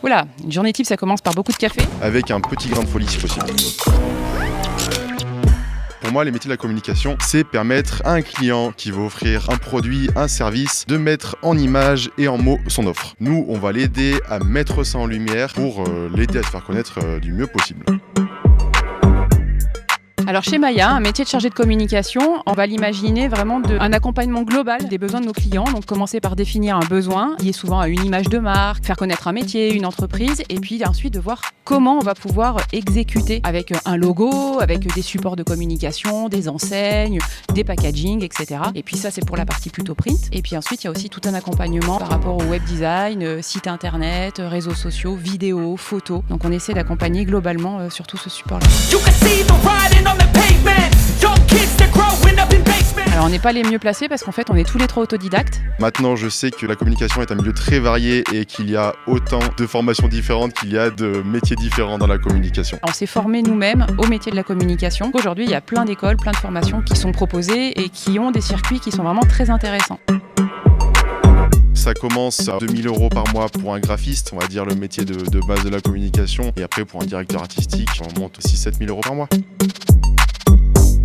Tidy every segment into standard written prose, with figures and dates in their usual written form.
Oula, une journée type, ça commence par beaucoup de café. Avec un petit grain de folie si possible. Pour moi, les métiers de la communication, c'est permettre à un client qui veut offrir un produit, un service, de mettre en image et en mots son offre. Nous, on va l'aider à mettre ça en lumière pour l'aider à se faire connaître du mieux possible. Alors chez Maya, un métier de chargé de communication, on va l'imaginer vraiment un accompagnement global des besoins de nos clients. Donc commencer par définir un besoin, lié souvent à une image de marque, faire connaître un métier, une entreprise, et puis ensuite de voir comment on va pouvoir exécuter avec un logo, avec des supports de communication, des enseignes, des packaging, etc. Et puis ça, c'est pour la partie plutôt print. Et puis ensuite, il y a aussi tout un accompagnement par rapport au web design, site internet, réseaux sociaux, vidéos, photos. Donc on essaie d'accompagner globalement sur tout ce support-là. Alors on n'est pas les mieux placés parce qu'en fait on est tous les trois autodidactes. Maintenant je sais que la communication est un milieu très varié et qu'il y a autant de formations différentes qu'il y a de métiers différents dans la communication. On s'est formés nous-mêmes au métier de la communication. Aujourd'hui il y a plein d'écoles, plein de formations qui sont proposées et qui ont des circuits qui sont vraiment très intéressants. Ça commence à 2 000 € par mois pour un graphiste, on va dire le métier de base de la communication. Et après pour un directeur artistique, on monte aussi 7 000 € par mois.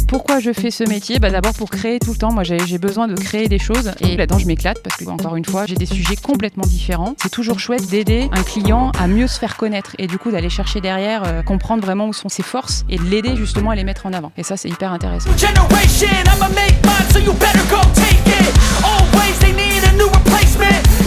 Pourquoi je fais ce métier ? D'abord pour créer tout le temps. Moi, j'ai besoin de créer des choses et là-dedans, je m'éclate parce que, encore une fois, j'ai des sujets complètement différents. C'est toujours chouette d'aider un client à mieux se faire connaître et du coup d'aller chercher derrière, comprendre vraiment où sont ses forces et de l'aider justement à les mettre en avant. Et ça, c'est hyper intéressant.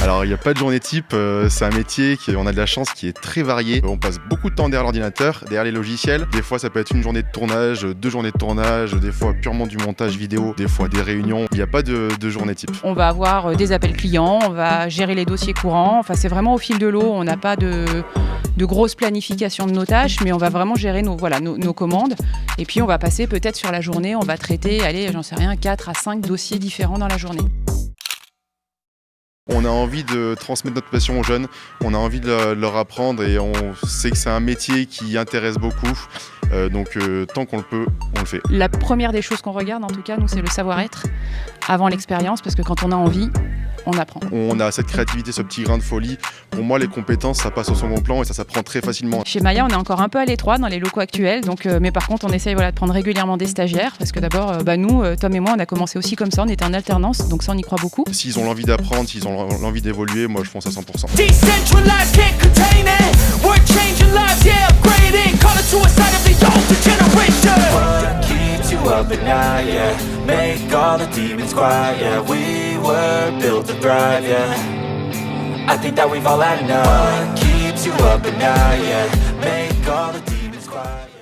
Alors il n'y a pas de journée type, c'est un métier on a de la chance qui est très varié. On passe beaucoup de temps derrière l'ordinateur, derrière les logiciels. Des fois ça peut être une journée de tournage, 2 journées de tournage, des fois purement du montage vidéo, des fois des réunions. Il n'y a pas de journée type. On va avoir des appels clients, on va gérer les dossiers courants. Enfin c'est vraiment au fil de l'eau, on n'a pas de grosse planification de nos tâches, mais on va vraiment gérer nos commandes. Et puis on va passer peut-être sur la journée, on va traiter, 4 à 5 dossiers différents dans la journée. On a envie de transmettre notre passion aux jeunes, on a envie de leur apprendre et on sait que c'est un métier qui intéresse beaucoup. Donc tant qu'on le peut, on le fait. La première des choses qu'on regarde en tout cas, nous, c'est le savoir-être avant l'expérience parce que quand on a envie, on apprend. On a cette créativité, ce petit grain de folie. Pour moi, les compétences, ça passe au second plan et ça s'apprend très facilement. Chez Maya, on est encore un peu à l'étroit dans les locaux actuels, mais par contre, on essaye de prendre régulièrement des stagiaires parce que d'abord, nous, Tom et moi, on a commencé aussi comme ça, on était en alternance, donc ça, on y croit beaucoup. S'ils ont l'envie d'apprendre, s'ils ont l'envie d'évoluer, moi, je fonce à 100%. Make all the demons quiet, yeah. We were built to thrive, yeah. I think that we've all had enough. What keeps you up at night, yeah. Make all the demons quiet.